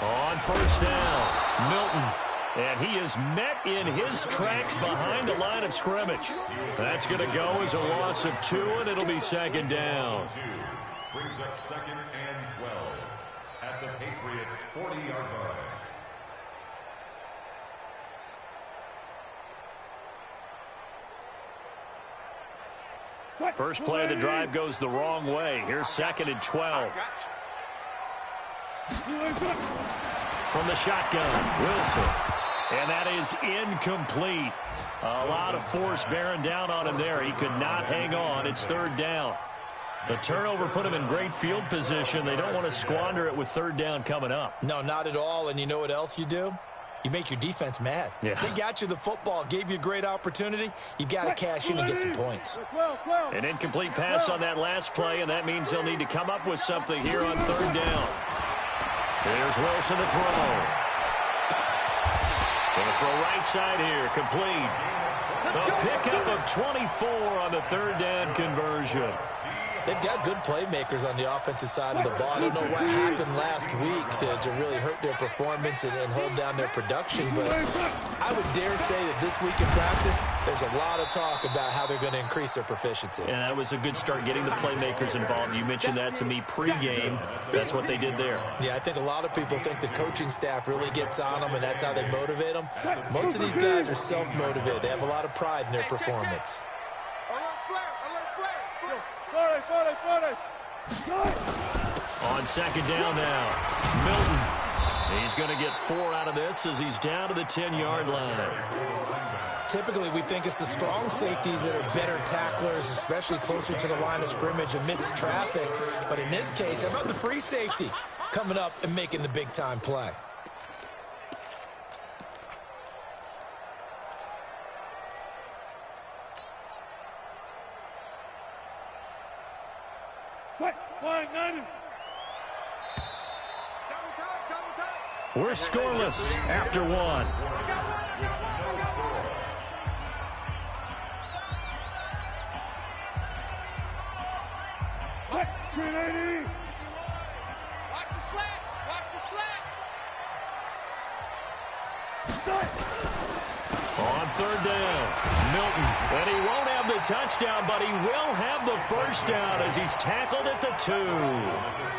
On first down, Milton. And he is met in his tracks behind the line of scrimmage. That's going to go as a loss of 2, and it'll be second down. Brings up 2nd and 12 at the Patriots' 40-yard line. First play of the drive goes the wrong way. Here's 2nd and 12. From the shotgun, Wilson. And that is incomplete. A lot of force bearing down on him there. He could not hang on. It's 3rd down. The turnover put him in great field position. They don't want to squander it with 3rd down coming up. No, not at all. And you know what else you do? You make your defense mad. Yeah. They got you the football, gave you a great opportunity. You've got to cash in and get some points. An incomplete pass on that last play, and that means they'll need to come up with something here on 3rd down. Here's Wilson to throw. Going to throw right side here, complete. The pickup of 24 on the 3rd down conversion. They've got good playmakers on the offensive side of the ball. I don't know what happened last week to really hurt their performance and hold down their production, but I would dare say that this week in practice, there's a lot of talk about how they're going to increase their proficiency. And that was a good start, getting the playmakers involved. You mentioned that to me pregame. That's what they did there. Yeah, I think a lot of people think the coaching staff really gets on them, and that's how they motivate them. Most of these guys are self-motivated. They have a lot of pride in their performance. On 2nd down now, Milton. He's going to get 4 out of this as he's down to the 10-yard line. Typically, we think it's the strong safeties that are better tacklers, especially closer to the line of scrimmage amidst traffic. But in this case, how about the free safety coming up and making the big-time play? We're scoreless after 1. On 3rd down, Milton. And he won't have the touchdown, but he will have the first down as he's tackled at the 2.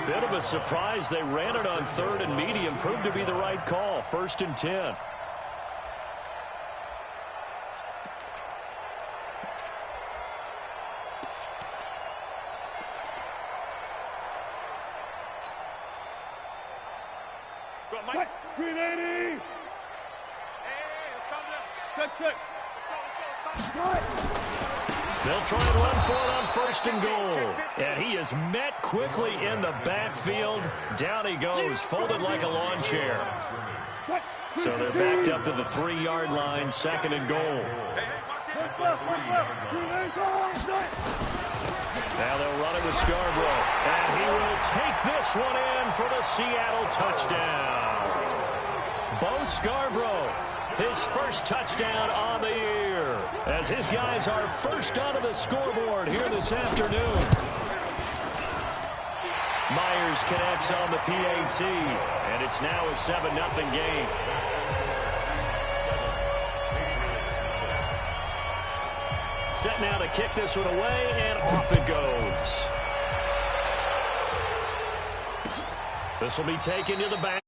Bit of a surprise. They ran it on 3rd and medium. Proved to be the right call. 1st and 10. They'll try and run for it on 1st and goal. And he is met quickly in the backfield. Down he goes, folded like a lawn chair. So they're backed up to the 3-yard line, 2nd and goal. Now they'll run it with Scarborough. And he will take this one in for the Seattle touchdown. Bo Scarborough, his first touchdown on the year, as his guys are first onto the scoreboard here this afternoon. Myers connects on the PAT, and it's now a 7-0 game. Set now to kick this one away, and off it goes. This will be taken to the back.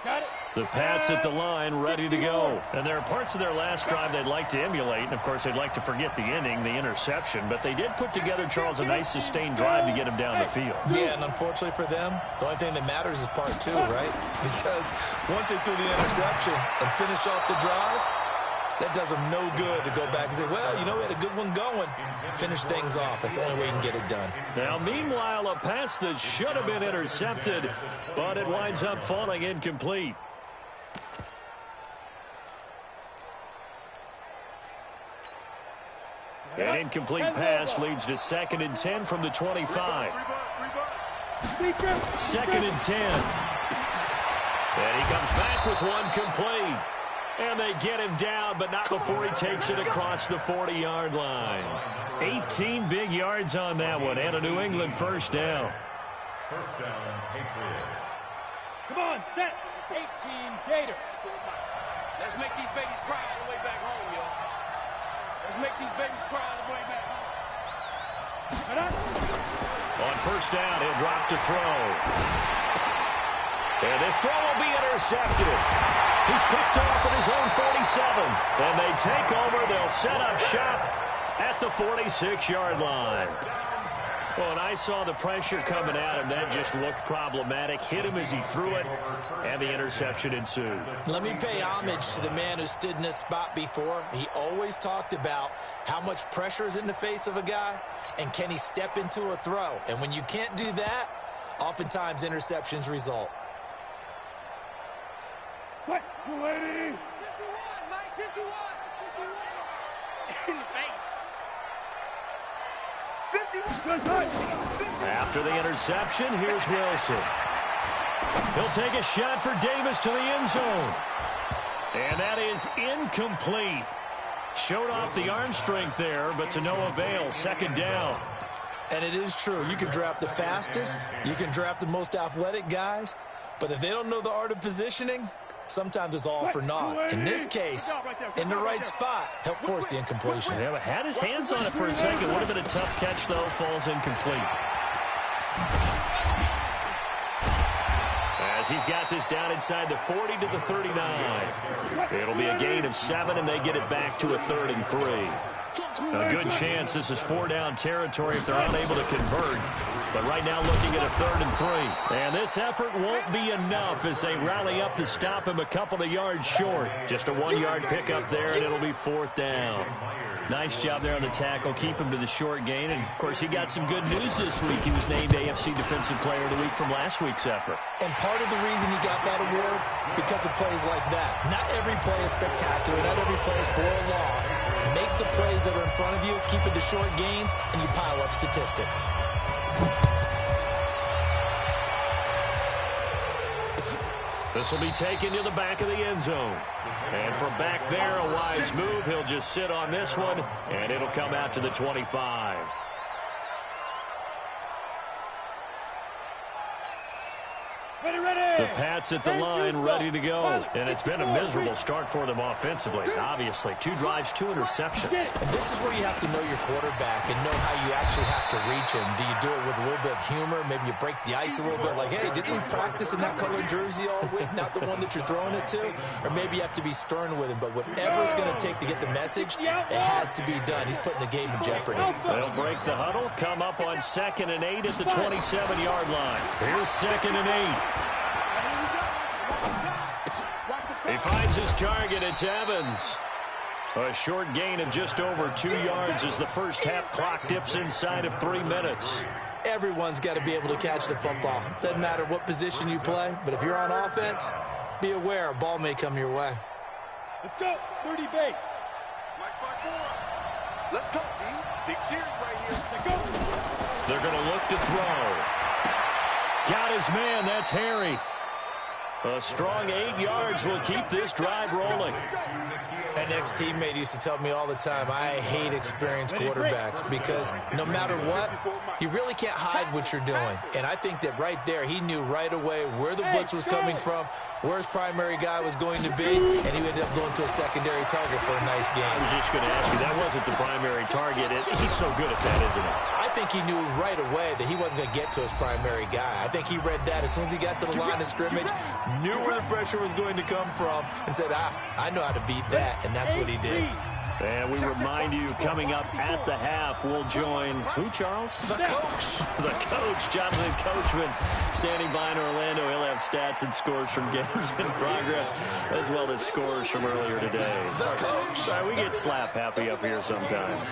Got it. The Pats at the line, ready to go. And there are parts of their last drive they'd like to emulate. And, of course, they'd like to forget the inning, the interception. But they did put together, Charles, a nice sustained drive to get him down the field. Yeah, and unfortunately for them, the only thing that matters is part two, right? Because once they threw the interception and finished off the drive, that does them no good to go back and say, well, you know, we had a good one going. Finish things off. That's the only way you can get it done. Now, meanwhile, a pass that should have been intercepted, but it winds up falling incomplete. An incomplete pass leads to 2nd and 10 from the 25. 2nd and 10. And he comes back with one complete. And they get him down, but not before he takes it across the 40-yard line. 18 big yards on that one, and a New England first down. First down, Patriots. Come on, set. 18 Gator. Let's make these babies cry all the way back home, yo. Let's make these babies cry all the way back home. On first down, he'll drop to throw. And this throw will be intercepted. He's picked off at his own 47. And they take over. They'll set up shop at the 46-yard line. Well, and I saw the pressure coming at him. That just looked problematic. Hit him as he threw it, and the interception ensued. Let me pay homage to the man who stood in this spot before. He always talked about how much pressure is in the face of a guy, and can he step into a throw. And when you can't do that, oftentimes interceptions result. What? 280. 51, Mike, 51. 51. In the face. 51. After the interception, here's Wilson. He'll take a shot for Davis to the end zone. And that is incomplete. Showed off the arm strength there, but to no avail. 2nd down. And it is true. You can draft the fastest. You can draft the most athletic guys. But if they don't know the art of positioning, sometimes it's all for naught. In this case, in the right spot, helped force the incompletion. Yeah, but had his hands on it for a second. Would have been a tough catch, though. Falls incomplete. As he's got this down inside the 40 to the 39. It'll be a gain of 7, and they get it back to a 3rd and 3. A good chance this is 4-down territory if they're unable to convert. But right now looking at a 3rd and 3. And this effort won't be enough as they rally up to stop him a couple of yards short. Just a 1-yard pickup there, and it'll be 4th down. Nice job there on the tackle. Keep him to the short gain. And, of course, he got some good news this week. He was named AFC Defensive Player of the Week from last week's effort. And part of the reason he got that award, because of plays like that. Not every play is spectacular. Not every play is for a loss. Make the plays that are in front of you, keep it to short gains, and you pile up statistics. This will be taken to the back of the end zone. And from back there, a wise move. He'll just sit on this one, and it'll come out to the 25. The Pats at the line, ready to go. And it's been a miserable start for them offensively, obviously. 2 drives, 2 interceptions. And this is where you have to know your quarterback and know how you actually have to reach him. Do you do it with a little bit of humor? Maybe you break the ice a little bit, like, hey, didn't we practice in that colored jersey all week, not the one that you're throwing it to? Or maybe you have to be stern with him. But whatever it's going to take to get the message, it has to be done. He's putting the game in jeopardy. They'll break the huddle, come up on 2nd and 8 at the 27-yard line. Here's 2nd and 8. He finds his target. It's Evans. A short gain of just over 2 yards as the first half clock dips inside of 3 minutes. Everyone's got to be able to catch the football. Doesn't matter what position you play, but if you're on offense, be aware a ball may come your way. Let's go. 30 base. Mike 5-4. Let's go, D. Big series right here. Let's go. They're going to look to throw. Got his man. That's Harry. A strong 8 yards will keep this drive rolling. An ex-teammate used to tell me all the time, I hate experienced quarterbacks because no matter what, you really can't hide what you're doing. And I think that right there, he knew right away where the blitz was coming from, where his primary guy was going to be, and he ended up going to a secondary target for a nice game. I was just going to ask you, that wasn't the primary target. He's so good at that, isn't he? I think he knew right away that he wasn't going to get to his primary guy. I think he read that as soon as he got to the line of scrimmage, knew where the pressure was going to come from, and said, I know how to beat that, and that's what he did. And we remind you, coming up at the half, we'll join who, Charles? The coach. The coach, Jonathan Coachman, standing by in Orlando. He'll have stats and scores from games in progress, as well as scores from earlier today. The coach. Sorry, we get slap happy up here sometimes.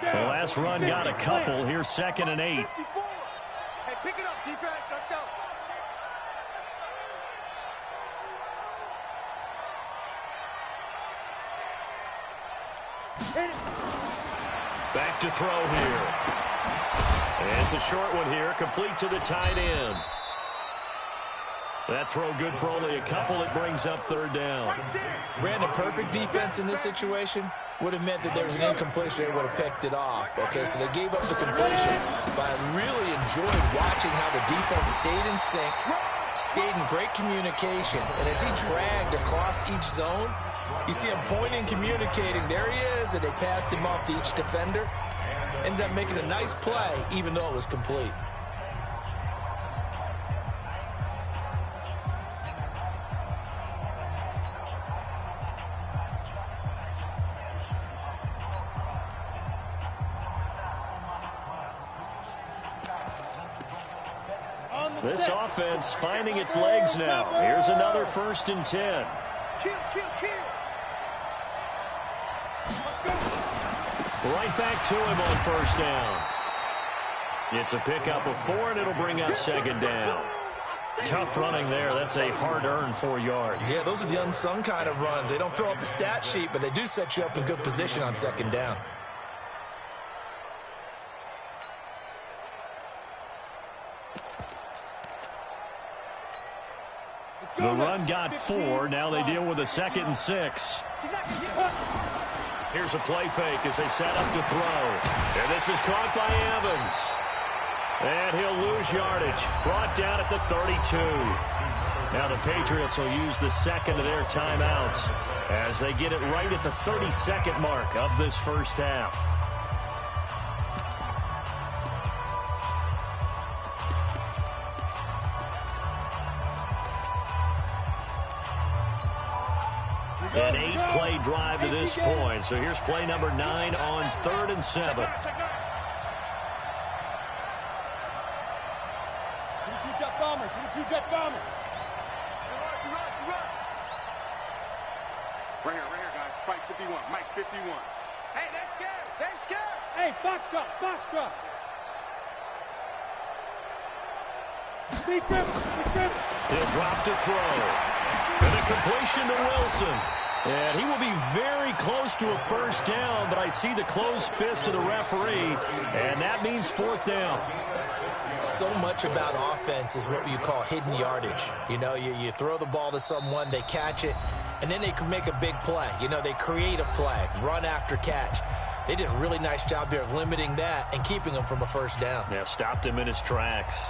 The last run got a couple. Here's 2nd and 8. Hey, pick it up, defense. Let's go. Back to throw here. And it's a short one here, complete to the tight end. That throw good for only a couple. It brings up 3rd down. Ran a perfect defense in this situation. Would have meant that there was an incompletion. They would have picked it off. Okay, so they gave up the completion. But I really enjoyed watching how the defense stayed in sync, stayed in great communication. And as he dragged across each zone, you see him pointing, communicating. There he is, and they passed him off to each defender. Ended up making a nice play, even though it was complete. This offense finding its legs now. Here's another 1st and 10. Kill. Right back to him on 1st down. It's a pickup of 4, and it'll bring up 2nd down. Tough running there. That's a hard-earned 4 yards. Yeah, those are the unsung kind of runs. They don't fill up the stat sheet, but they do set you up in good position on 2nd down. The run got 4. Now they deal with a 2nd and 6. Here's a play fake as they set up to throw. And this is caught by Evans. And he'll lose yardage. Brought down at the 32. Now the Patriots will use the 2nd of their timeouts as they get it right at the 32nd mark of this 1st half. An 8-play drive to this point. So here's play number 9 on 3rd and 7. Right here, guys. Fight 51. Mike 51. Hey, they're scared. Hey, Foxtrot. He'll drop to throw. And a completion to Wilson. And he will be very close to a 1st down, but I see the closed fist of the referee, and that means 4th down. So much about offense is what you call hidden yardage. You know, you throw the ball to someone, they catch it, and then they can make a big play. You know, they create a play, run after catch. They did a really nice job there of limiting that and keeping him from a 1st down. Yeah, stopped him in his tracks.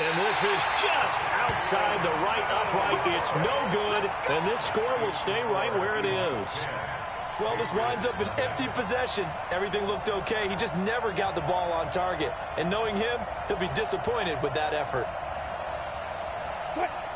And this is just outside the right upright. It's no good, and this score will stay right where it is. Well, this winds up an empty possession. Everything looked okay. He just never got the ball on target. And knowing him, he'll be disappointed with that effort.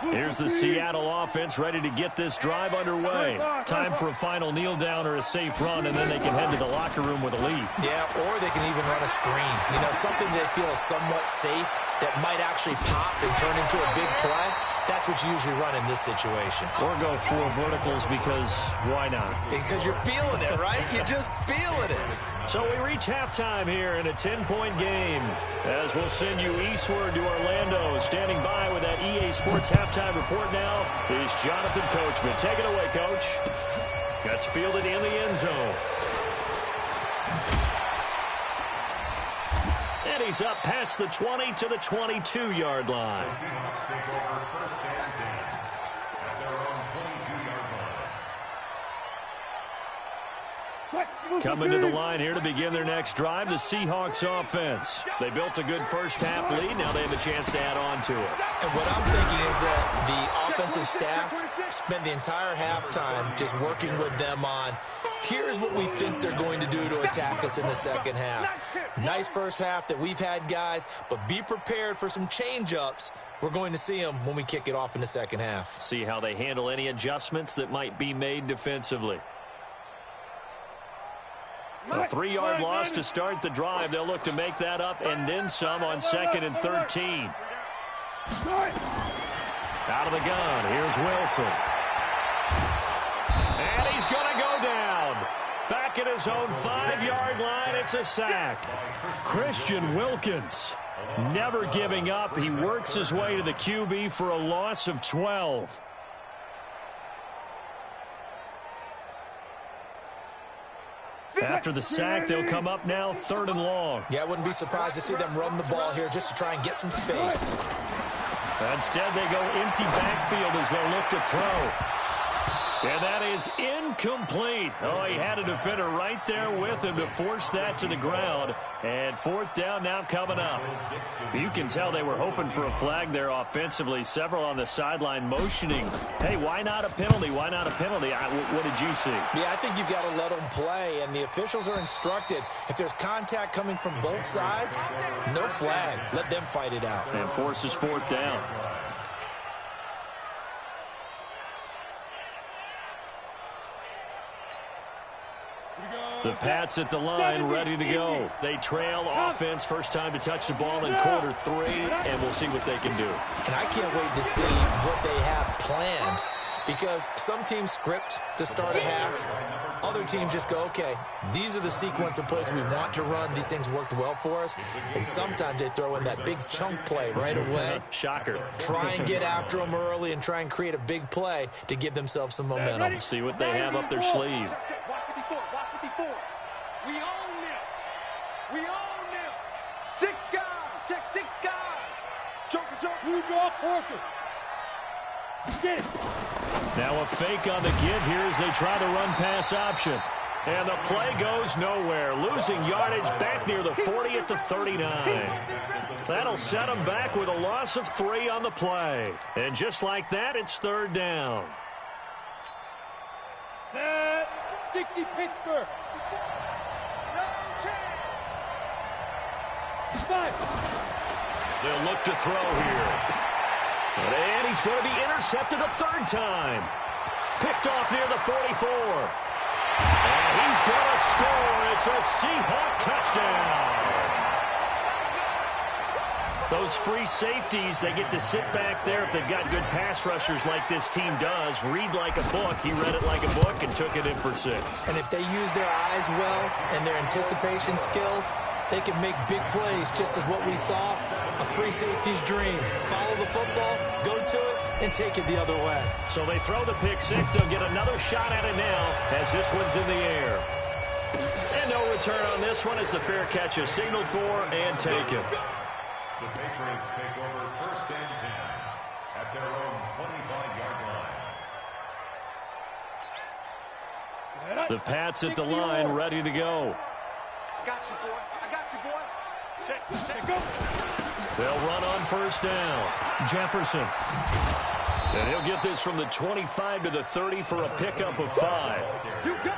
Here's the Seattle offense ready to get this drive underway. Time for a final kneel down or a safe run, and then they can head to the locker room with a lead. Yeah, or they can even run a screen. You know, something they feel is somewhat safe that might actually pop and turn into a big play. That's what you usually run in this situation. Or go 4 verticals because why not? Because you're feeling it, right? You're just feeling it. So we reach halftime here in a 10-point game as we'll send you eastward to Orlando. Standing by with that EA Sports halftime report now is Jonathan Coachman. Take it away, Coach. Gets fielded in the end zone. And he's up past the 20 to the 22-yard line. Coming to the line here to begin their next drive, the Seahawks offense. They built a good first-half lead. Now they have a chance to add on to it. And what I'm thinking is that the offensive staff spent the entire halftime just working with them on, here's what we think they're going to do to attack us in the second half. Nice first half that we've had, guys, but be prepared for some change-ups. We're going to see them when we kick it off in the second half. See how they handle any adjustments that might be made defensively. A 3-yard loss to start the drive. They'll look to make that up and then some on 2nd and 13. Out of the gun, here's Wilson. And he's going to go down. Back at his own 5-yard line, it's a sack. Christian Wilkins never giving up. He works his way to the QB for a loss of 12. After the sack, they'll come up now 3rd and long. Yeah, I wouldn't be surprised to see them run the ball here just to try and get some space. Instead, they go empty backfield as they look to throw. And that is incomplete. Oh, he had a defender right there with him to force that to the ground. And 4th down now coming up. You can tell they were hoping for a flag there offensively. Several on the sideline motioning. Hey, why not a penalty? Why not a penalty? What did you see? Yeah, I think you've got to let them play. And the officials are instructed, if there's contact coming from both sides, no flag. Let them fight it out. And forces 4th down. The Pats at the line, ready to go. They trail offense, first time to touch the ball in quarter 3, and we'll see what they can do. And I can't wait to see what they have planned, because some teams script to start a half. Other teams just go, okay, these are the sequence of plays we want to run. These things worked well for us. And sometimes they throw in that big chunk play right away. Shocker. Try and get after them early and try and create a big play to give themselves some momentum. See what they have up their sleeve. We own them. We own them. 6 guys. Check 6 guys. Joker. Blue draw, Porter. Get it. Now a fake on the give here as they try to run pass option. And the play goes nowhere. Losing yardage back near the 40 at the 39. That'll set them back with a loss of 3 on the play. And just like that, it's 3rd down. Set. 60 Pittsburgh. They'll look to throw here. And he's going to be intercepted a 3rd time. Picked off near the 44. And he's going to score. It's a Seahawk touchdown. Those free safeties, they get to sit back there if they've got good pass rushers like this team does. Read like a book. He read it like a book and took it in for 6. And if they use their eyes well and their anticipation skills, they can make big plays, just as what we saw, a free safety's dream. Follow the football, go to it, and take it the other way. So they throw the pick 6. They'll get another shot at it now as this one's in the air. And no return on this one as the fair catch is signaled for and taken. The Patriots take over 1st and 10 at their own 25-yard line. The Pats at the line, ready to go. I got you, boy. I got you, boy. Check, go. They'll run on 1st down. Jefferson. And he'll get this from the 25 to the 30 for a pickup of 5. You got it.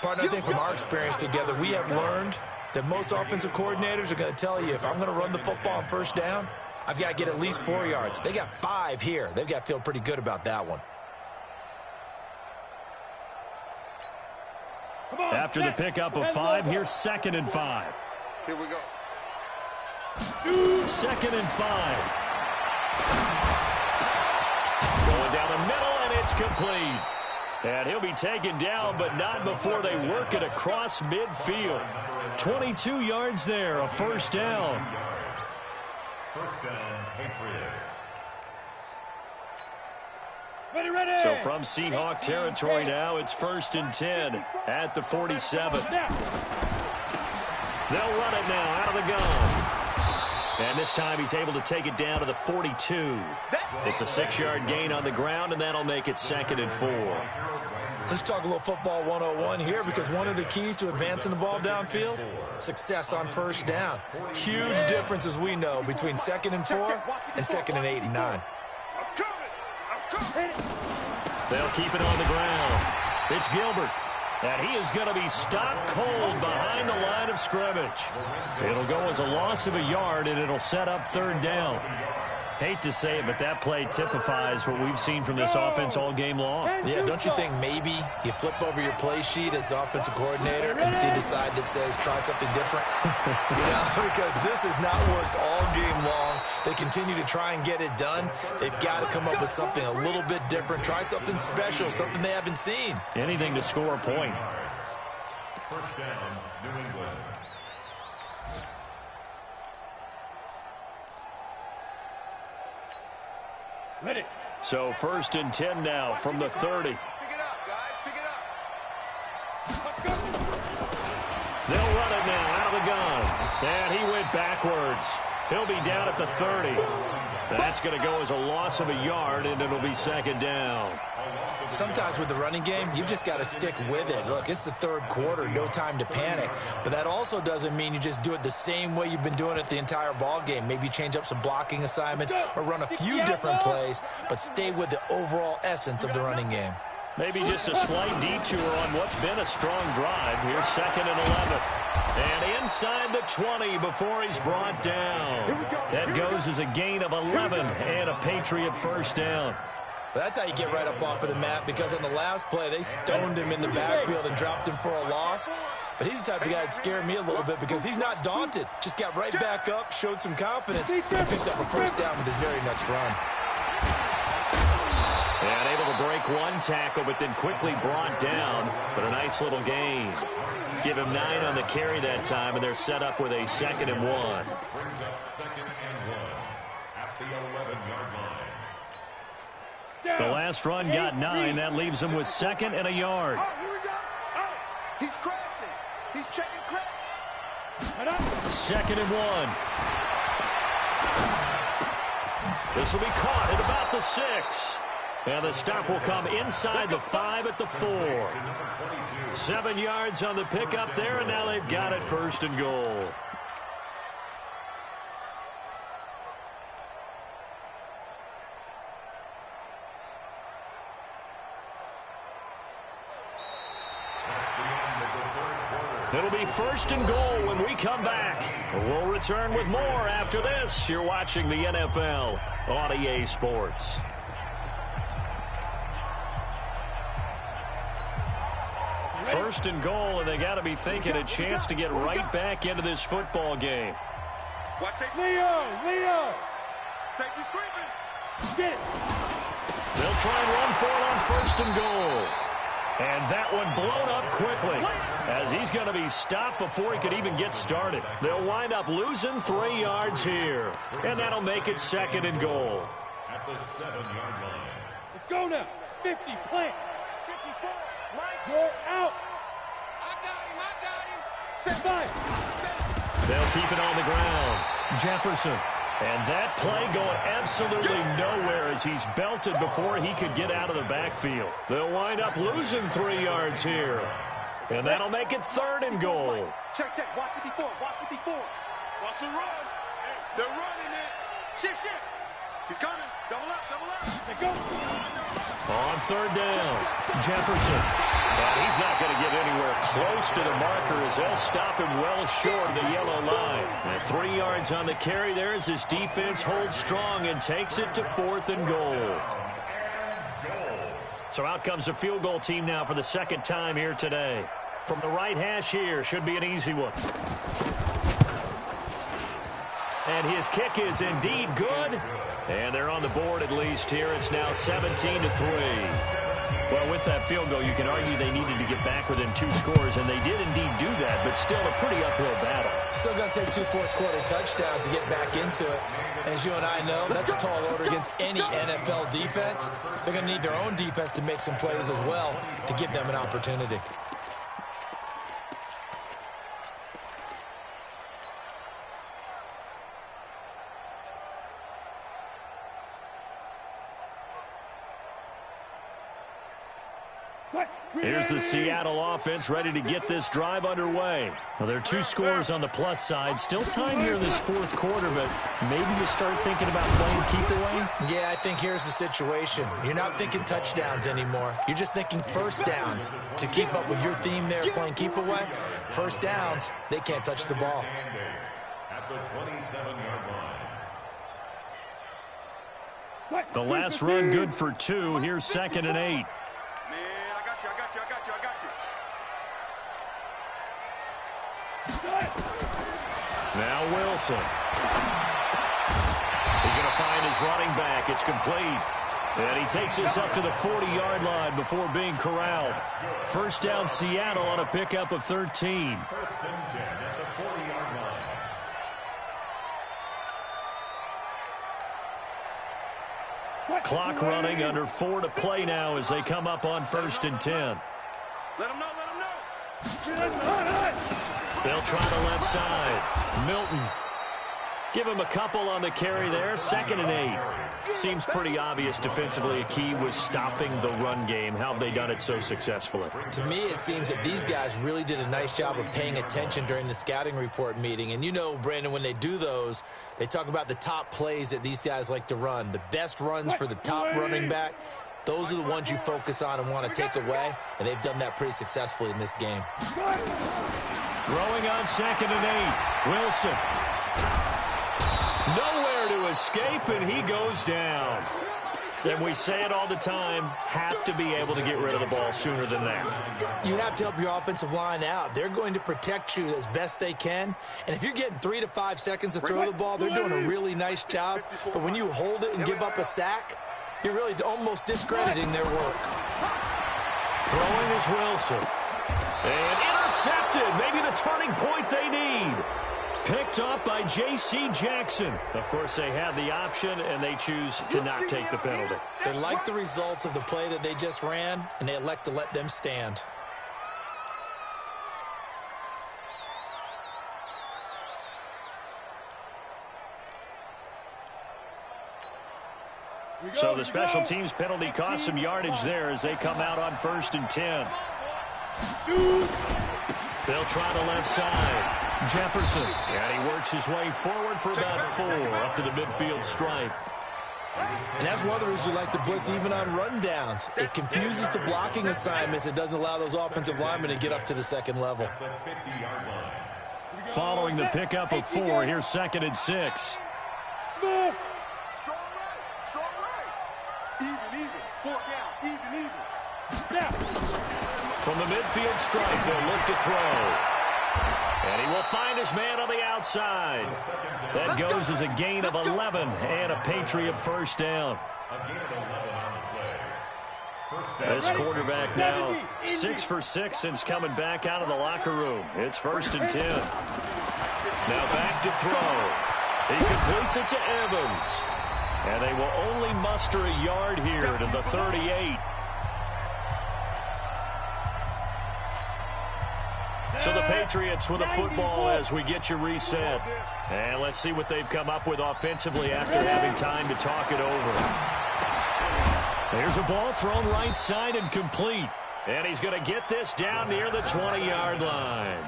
Partner, I think from our experience together, we have learned that most offensive coordinators are going to tell you, if I'm going to run the football on 1st down, I've got to get at least 4 yards. They got 5 here. They've got to feel pretty good about that one. After the pickup of 5, here's 2nd and 5. Here we go. 2nd and 5. Going down the middle, and it's complete. And he'll be taken down, but not before they work it across midfield. 22 yards there, a 1st down. 1st down, Patriots. Ready. So from Seahawk territory now, it's 1st and 10 at the 47. They'll run it now out of the gun. And this time he's able to take it down to the 42. It's a 6-yard gain on the ground, and that'll make it 2nd and 4. Let's talk a little football 101 here, because one of the keys to advancing the ball downfield, success on first down. Huge difference, as we know, between 2nd and 4 and 2nd and 8 and 9. They'll keep it on the ground. It's Gilbert. And he is going to be stopped cold behind the line of scrimmage. It'll go as a loss of a yard, and it'll set up 3rd down. Hate to say it, but that play typifies what we've seen from this offense all game long. Yeah, don't you think maybe you flip over your play sheet as the offensive coordinator and see the side that says try something different? Because this has not worked all game long. They continue to try and get it done. They've got to come up with something a little bit different. Try something special, something they haven't seen. Anything to score a point. First down, New England. Ready. So 1st and 10 now from the 30. Pick it up, guys. Pick it up. Let's go. They'll run it now out of the gun. And he went backwards. He'll be down at the 30. That's going to go as a loss of a yard, and it'll be 2nd down. Sometimes with the running game, you've just got to stick with it. Look, it's the 3rd quarter, no time to panic. But that also doesn't mean you just do it the same way you've been doing it the entire ball game. Maybe change up some blocking assignments or run a few different plays, but stay with the overall essence of the running game. Maybe just a slight detour on what's been a strong drive. Here's 2nd and 11. And inside the 20 before he's brought down. That goes as a gain of 11 and a Patriot 1st down. That's how you get right up off of the mat, because on the last play, they stoned him in the backfield and dropped him for a loss. But he's the type of guy that scared me a little bit, because he's not daunted. Just got right back up, showed some confidence, and picked up a 1st down with his very next run. And able to break one tackle, but then quickly brought down. But a nice little gain. Give him 9 on the carry that time, and they're set up with a 2nd and 1. Brings up 2nd and 1 at the 11-yard line. The last run got 9. That leaves him with 2nd and a yard. Oh, here we go. Oh, he's crashing. He's checking crash. 2nd and 1. This will be caught at about the 6. And the stop will come inside the 5 at the 4. 7 yards on the pickup there, and now they've got it 1st and goal. It'll be 1st and goal when we come back. We'll return with more after this. You're watching the NFL on EA Sports. First and goal, and they got to be thinking a chance to get right back into this football game. Watch it. Leo. Safety screaming. Get it. They'll try and run for it on 1st and goal. And that one blown up quickly, as he's going to be stopped before he could even get started. They'll wind up losing 3 yards here, and that'll make it 2nd and goal. At the 7-yard line. Let's go now. 50, plant. 54, Mike. Roll out. I got him. Set by. They'll keep it on the ground. Jefferson. And that play going absolutely nowhere as he's belted before he could get out of the backfield. They'll wind up losing 3 yards here. And that'll make it 3rd and goal. Check. Watch 54. Watch the run. They're running it. Shift. He's coming. Double up. Let's go. On 3rd down, Jefferson. And he's not going to get anywhere close to the marker as they'll stop him well short of the yellow line. And 3 yards on the carry there as this defense holds strong and takes it to 4th and goal. So out comes the field goal team now for the 2nd time here today. From the right hash here, should be an easy one. And his kick is indeed good. And they're on the board at least here. It's now 17-3. Well, with that field goal, you can argue they needed to get back within 2 scores, and they did indeed do that, but still a pretty uphill battle. Still going to take 2 fourth-quarter touchdowns to get back into it. And as you and I know, that's a tall order against any NFL defense. They're going to need their own defense to make some plays as well to give them an opportunity. Here's the Seattle offense ready to get this drive underway. Well, there are 2 scores on the plus side. Still time here in this 4th quarter, but maybe you start thinking about playing keep away? Yeah, I think here's the situation. You're not thinking touchdowns anymore. You're just thinking first downs. To keep up with your theme there, playing keep away, first downs, they can't touch the ball. At the 27-yard line. The last run good for 2. Here's 2nd and 8. Now Wilson. He's going to find his running back. It's complete. And he takes us up to the 40-yard line before being corralled. First down Seattle on a pickup of 13. First and 10 at the 40-yard line. Clock running, under 4 to play now as they come up on 1st and 10. Let him know, let him know. They'll try the left side. Milton. Give him a couple on the carry there. 2nd and 8. Seems pretty obvious defensively a key was stopping the run game. How have they done it so successfully? To me, it seems that these guys really did a nice job of paying attention during the scouting report meeting. And you know, Brandon, when they do those, they talk about the top plays that these guys like to run. The best runs for the top running back. Those are the ones you focus on and want to take away, and they've done that pretty successfully in this game. Throwing on 2nd and 8. Wilson. Nowhere to escape, and he goes down. And we say it all the time, have to be able to get rid of the ball sooner than that. You have to help your offensive line out. They're going to protect you as best they can. And if you're getting 3 to 5 seconds to throw the ball, they're doing a really nice job. But when you hold it and give up a sack, you're really almost discrediting their work. Throwing is Wilson. And intercepted. Maybe the turning point they need. Picked up by J.C. Jackson. Of course, they have the option, and they choose to not take the penalty. They like the results of the play that they just ran, and they elect to let them stand. So the special teams penalty cost some yardage there as they come out on 1st and 10. They'll try the left side. Jefferson. And he works his way forward for about 4 up to the midfield stripe. And that's one of the reasons you like to blitz even on rundowns. It confuses the blocking assignments. It doesn't allow those offensive linemen to get up to the 2nd level. Following the pickup of 4, here's 2nd and 6. From the midfield stripe, they'll look to throw. And he will find his man on the outside. That goes as a gain of 11 and a Patriot first down. This quarterback now 6 for 6 since coming back out of the locker room. It's 1st and 10. Now back to throw. He completes it to Evans. And they will only muster a yard here to the 38. So the Patriots with a football as we get you reset. And let's see what they've come up with offensively after having time to talk it over. There's a ball thrown right side and complete. And he's going to get this down near the 20-yard line.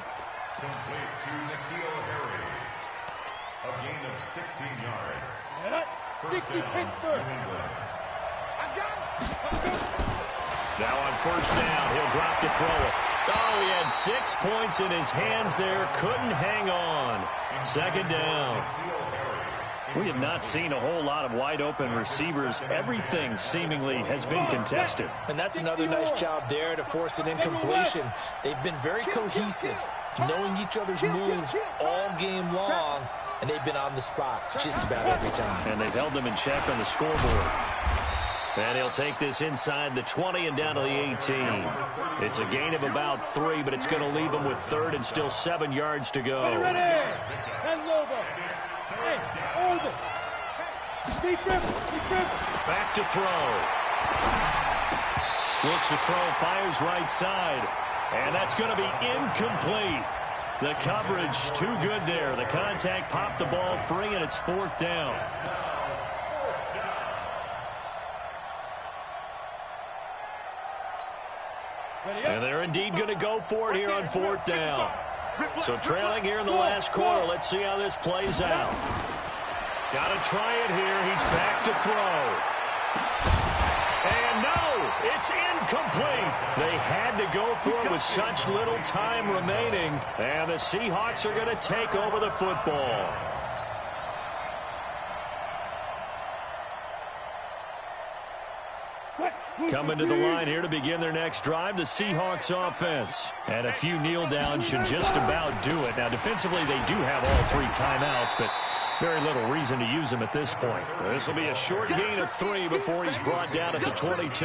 Complete to N'Keal Harry. A gain of 16 yards. 60 Pittsburgh. Now on 1st down, he'll drop to throw it. Oh, he had 6 points in his hands there. Couldn't hang on. 2nd down. We have not seen a whole lot of wide-open receivers. Everything seemingly has been contested. And that's another nice job there to force an incompletion. They've been very cohesive, knowing each other's moves all game long, and they've been on the spot just about every time. And they've held them in check on the scoreboard. And he'll take this inside the 20 and down to the 18. It's a gain of about 3, but it's going to leave them with 3rd and still 7 yards to go. Back to throw. Looks to throw, fires right side. And that's going to be incomplete. The coverage too good there. The contact popped the ball free, and it's 4th down. And they're indeed going to go for it here on 4th down. So trailing here in the last quarter. Let's see how this plays out. Got to try it here. He's back to throw. And no, it's incomplete. They had to go for it with such little time remaining. And the Seahawks are going to take over the football. Coming to the line here to begin their next drive, the Seahawks offense. And a few kneel downs should just about do it. Now, defensively, they do have all 3 timeouts, but very little reason to use them at this point. This will be a short gain of 3 before he's brought down at the 22.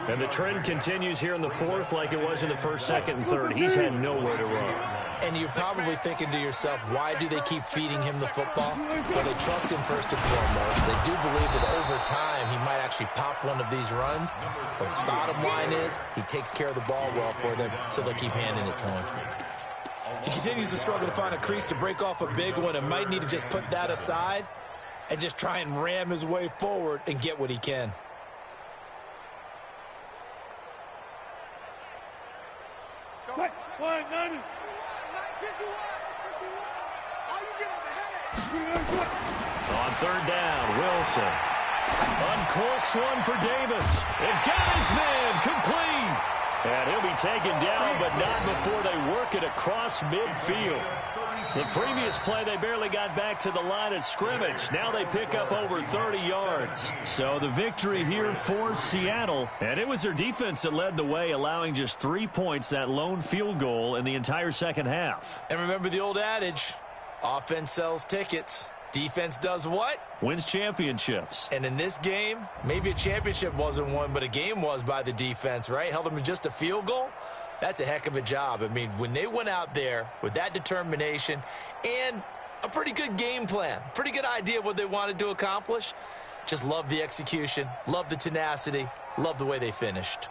And the trend continues here in the 4th like it was in the 1st, 2nd, and 3rd. He's had nowhere to run. And you're probably thinking to yourself, why do they keep feeding him the football? Well, they trust him first and foremost. They do believe that over time he might actually pop one of these runs. But bottom line is he takes care of the ball well for them, so they'll keep handing it to him. He continues to struggle to find a crease to break off a big one and might need to just put that aside and just try and ram his way forward and get what he can. On 3rd down, Wilson uncorks one for Davis. And got his man complete. And he'll be taken down, but not before they work it across midfield. The previous play, they barely got back to the line of scrimmage. Now they pick up over 30 yards. So the victory here for Seattle. And it was their defense that led the way, allowing just 3 points, that lone field goal in the entire second half. And remember the old adage, offense sells tickets. Defense does what? Wins championships. And in this game, maybe a championship wasn't won, but a game was by the defense, right? Held them to just a field goal. That's a heck of a job. I mean, when they went out there with that determination and a pretty good game plan, pretty good idea what they wanted to accomplish, just love the execution, love the tenacity, love the way they finished.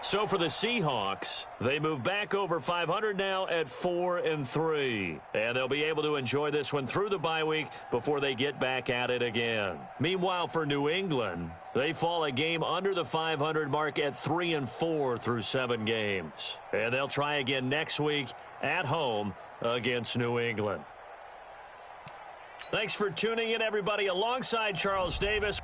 So for the Seahawks, they move back over 500 now at 4-3. And they'll be able to enjoy this one through the bye week before they get back at it again. Meanwhile, for New England, they fall a game under the 500 mark at 3-4 through 7 games. And they'll try again next week at home against New England. Thanks for tuning in, everybody. Alongside Charles Davis,